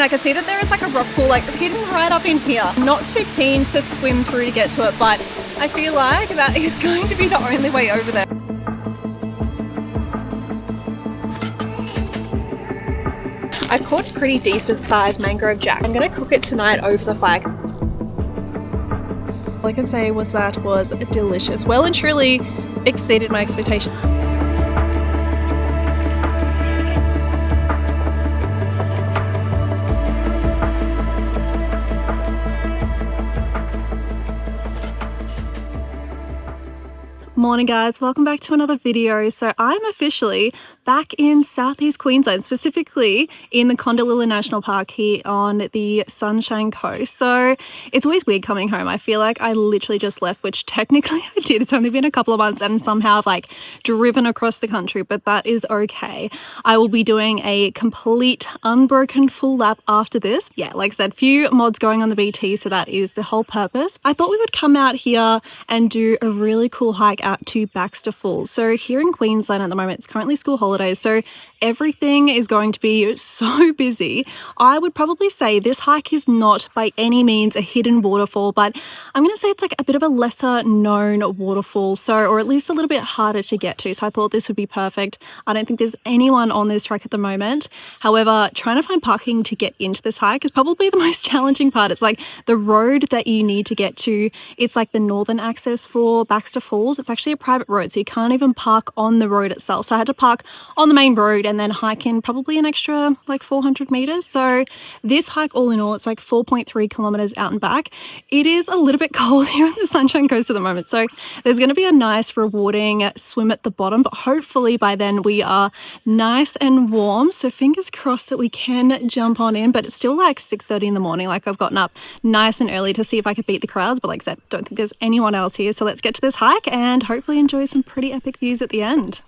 I can see that there is like a rock pool like hidden right up in here. I'm not too keen to swim through to get to it, but I feel like that is going to be the only way over there. I caught a pretty decent sized mangrove jack. I'm gonna cook it tonight over the fire. All I can say was that was delicious. Well and truly exceeded my expectations. Morning guys, welcome back to another video. So I'm officially back in southeast Queensland, specifically in the Condoleezza National Park here on the Sunshine Coast. So it's always weird coming home. I feel like I literally just left, which technically I did. It's only been a couple of months and somehow I've like driven across the country, but that is okay. I will be doing a complete unbroken full lap after this. Yeah, like I said, few mods going on the BT, so that is the whole purpose. I thought we would come out here and do a really cool hike out to Baxter Falls. So here in Queensland at the moment, it's currently school holidays, so everything is going to be so busy. I would probably say this hike is not by any means a hidden waterfall, but I'm going to say it's like a bit of a lesser known waterfall, so, or at least a little bit harder to get to. So I thought this would be perfect. I don't think there's anyone on this track at the moment. However, trying to find parking to get into this hike is probably the most challenging part. It's like the road that you need to get to. It's like the northern access for Baxter Falls. It's actually a private road, so you can't even park on the road itself. So I had to park on the main road and then hike in probably an extra like 400 meters. So this hike, all in all, it's like 4.3 kilometers out and back. It is a little bit cold here on the Sunshine Coast at the moment, so there's going to be a nice rewarding swim at the bottom, but hopefully by then we are nice and warm, so fingers crossed that we can jump on in. But it's still like 6:30 in the morning. Like I've gotten up nice and early to see if I could beat the crowds, but like I said, don't think there's anyone else here. So let's get to this hike and hopefully enjoy some pretty epic views at the end.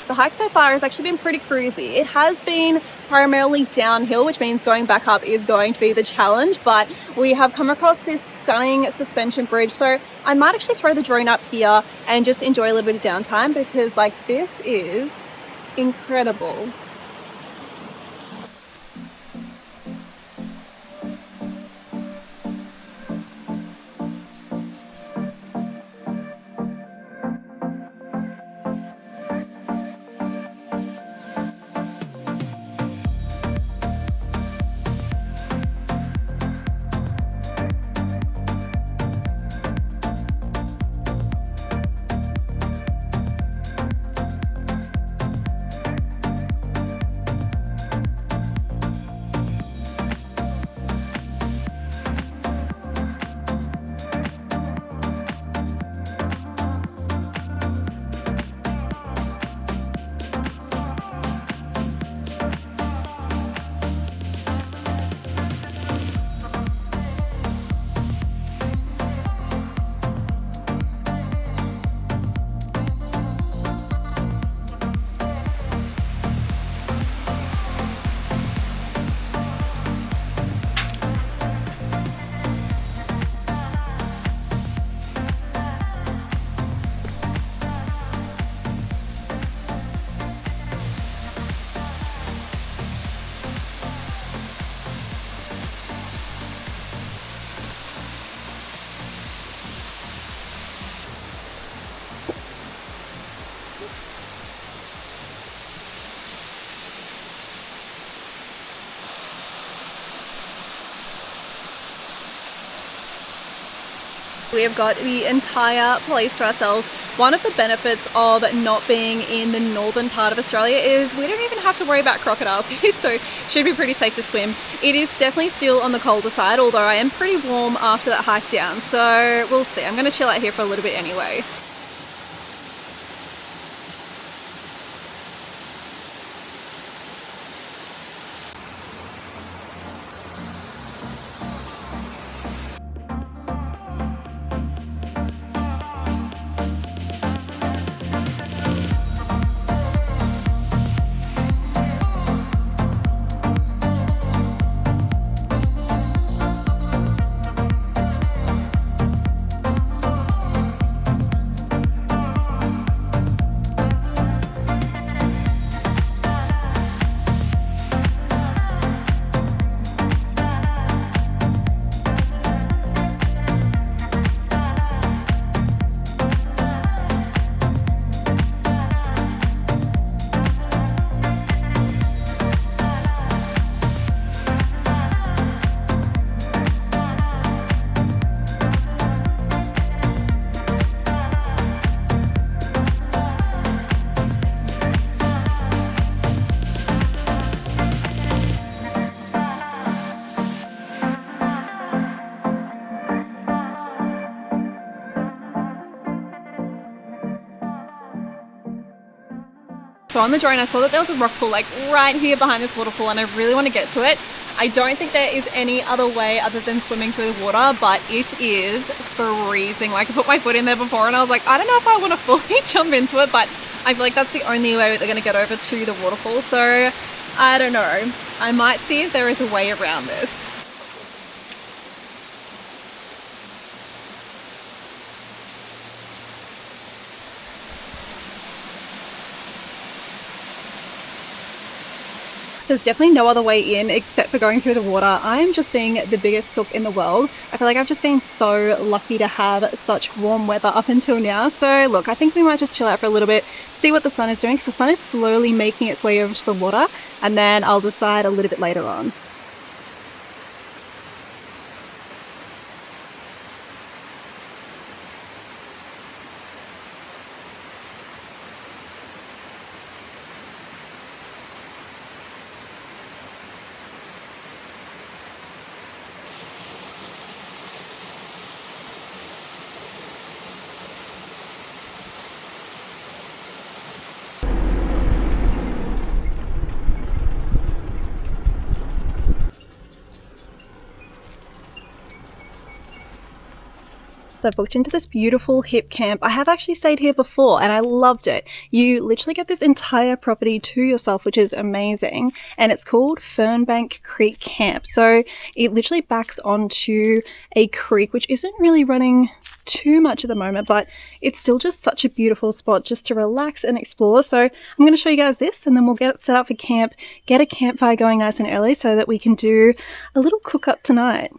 The hike so far has actually been pretty cruisy. It has been primarily downhill, which means going back up is going to be the challenge, but we have come across this stunning suspension bridge, so I might actually throw the drone up here and just enjoy a little bit of downtime, because like this is incredible. We have got the entire place to ourselves. One of the benefits of not being in the northern part of Australia is we don't even have to worry about crocodiles here, so should be pretty safe to swim. It is definitely still on the colder side, although I am pretty warm after that hike down, so we'll see. I'm going to chill out here for a little bit anyway. So on the drone I saw that there was a rock pool like right here behind this waterfall, and I really want to get to it. I don't think there is any other way other than swimming through the water, but it is freezing. Like, I put my foot in there before and I was like, I don't know if I want to fully jump into it, but I feel like that's the only way they're going to get over to the waterfall. So I don't know. I might see if there is a way around this. There's definitely no other way in except for going through the water. I'm just being the biggest sook in the world. I feel like I've just been so lucky to have such warm weather up until now. So look, I think we might just chill out for a little bit, see what the sun is doing, because the sun is slowly making its way over to the water, and then I'll decide a little bit later on. I booked into this beautiful hip camp. I have actually stayed here before and I loved it. You literally get this entire property to yourself, which is amazing, and it's called Fernbank Creek Camp. So it literally backs onto a creek which isn't really running too much at the moment, but it's still just such a beautiful spot just to relax and explore. So I'm going to show you guys this, and then we'll get set up for camp, get a campfire going nice and early so that we can do a little cook up tonight.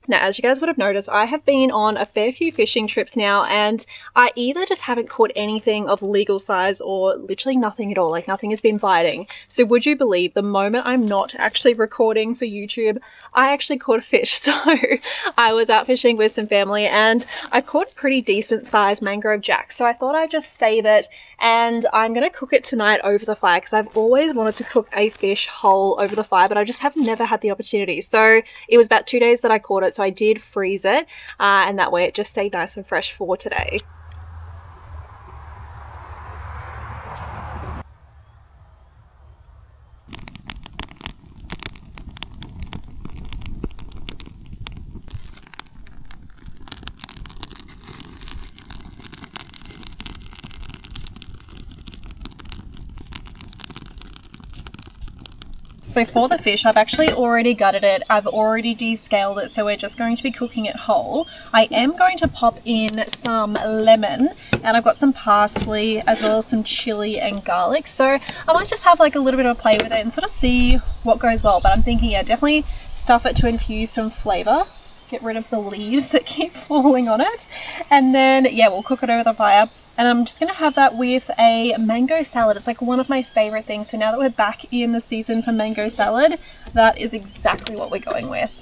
Now, as you guys would have noticed, I have been on a fair few fishing trips now, and I either just haven't caught anything of legal size or literally nothing at all. Like, nothing has been biting. So would you believe the moment I'm not actually recording for YouTube, I actually caught a fish. So I was out fishing with some family and I caught a pretty decent sized mangrove jack. So I thought I'd just save it, and I'm going to cook it tonight over the fire because I've always wanted to cook a fish whole over the fire, but I just have never had the opportunity. So it was about 2 days that I caught it. So I did freeze it, and that way it just stayed nice and fresh for today. So for the fish, I've actually already gutted it. I've already descaled it, so we're just going to be cooking it whole. I am going to pop in some lemon, and I've got some parsley as well as some chili and garlic. So I might just have like a little bit of a play with it and sort of see what goes well. But I'm thinking, yeah, definitely stuff it to infuse some flavor. Get rid of the leaves that keep falling on it. And then, yeah, we'll cook it over the fire. And I'm just going to have that with a mango salad. It's like one of my favorite things. So now that we're back in the season for mango salad, that is exactly what we're going with.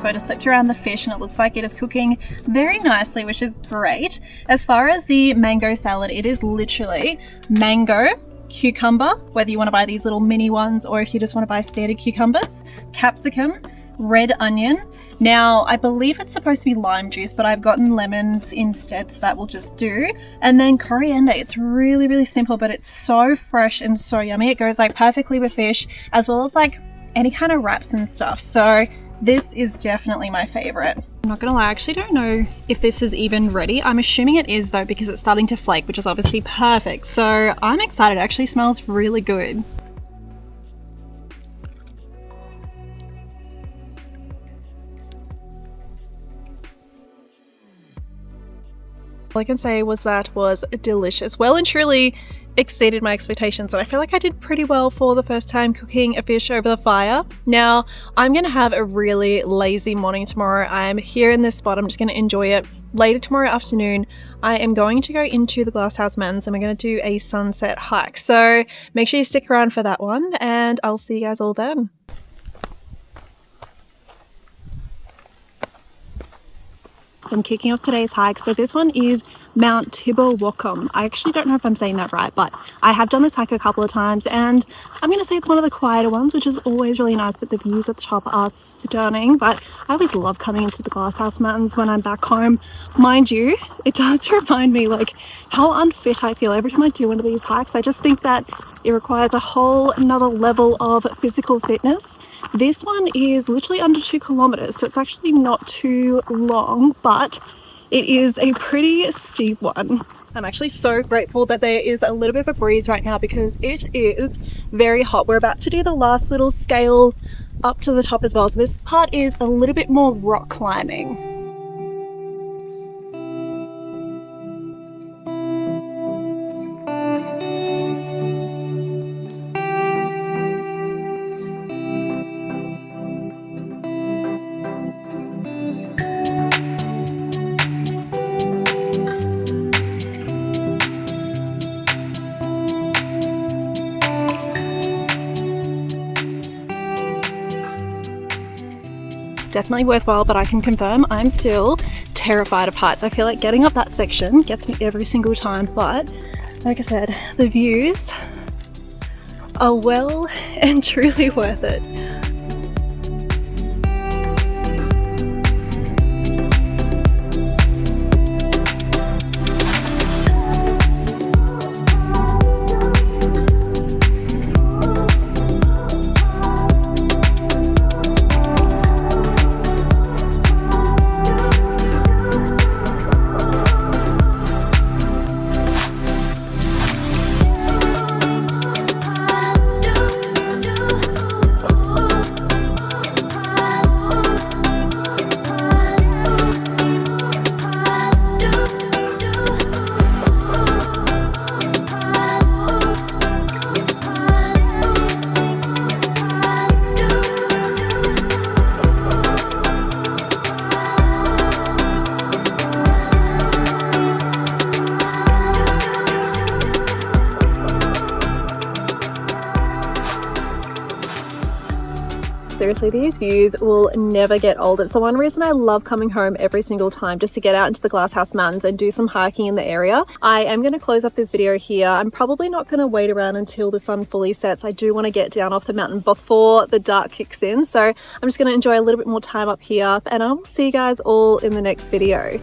So I just flipped around the fish and it looks like it is cooking very nicely, which is great. As far as the mango salad, it is literally mango, cucumber, whether you want to buy these little mini ones or if you just want to buy standard cucumbers, capsicum, red onion. Now, I believe it's supposed to be lime juice, but I've gotten lemons instead, so that will just do. And then coriander. It's really, really simple, but it's so fresh and so yummy. It goes like perfectly with fish, as well as like any kind of wraps and stuff. So this is definitely my favorite. I'm not gonna lie, I actually don't know if this is even ready. I'm assuming it is though, because it's starting to flake, which is obviously perfect. So I'm excited. It actually smells really good. All I can say was that was delicious. Well and truly exceeded my expectations, and I feel like I did pretty well for the first time cooking a fish over the fire. Now, I'm gonna have a really lazy morning tomorrow. I'm here in this spot, I'm just gonna enjoy it. Later tomorrow afternoon, I am going to go into the Glasshouse Mountains and we're gonna do a sunset hike. So make sure you stick around for that one, and I'll see you guys all then. So I'm kicking off today's hike. So this one is Mount Tibberwalkum. I actually don't know if I'm saying that right, but I have done this hike a couple of times and I'm going to say it's one of the quieter ones, which is always really nice, but the views at the top are stunning. But I always love coming into the Glasshouse Mountains when I'm back home. Mind you, it does remind me like how unfit I feel every time I do one of these hikes. I just think that it requires a whole another level of physical fitness. This one is literally under 2 kilometers, so it's actually not too long, but it is a pretty steep one. I'm actually so grateful that there is a little bit of a breeze right now because it is very hot. We're about to do the last little scale up to the top as well, so this part is a little bit more rock climbing. Definitely worthwhile, but I can confirm I'm still terrified of heights. I feel like getting up that section gets me every single time, but like I said, the views are well and truly worth it. Seriously, these views will never get old. It's the one reason I love coming home every single time, just to get out into the Glasshouse Mountains and do some hiking in the area. I am going to close up this video here. I'm probably not going to wait around until the sun fully sets. I do want to get down off the mountain before the dark kicks in. So I'm just going to enjoy a little bit more time up here, and I will see you guys all in the next video.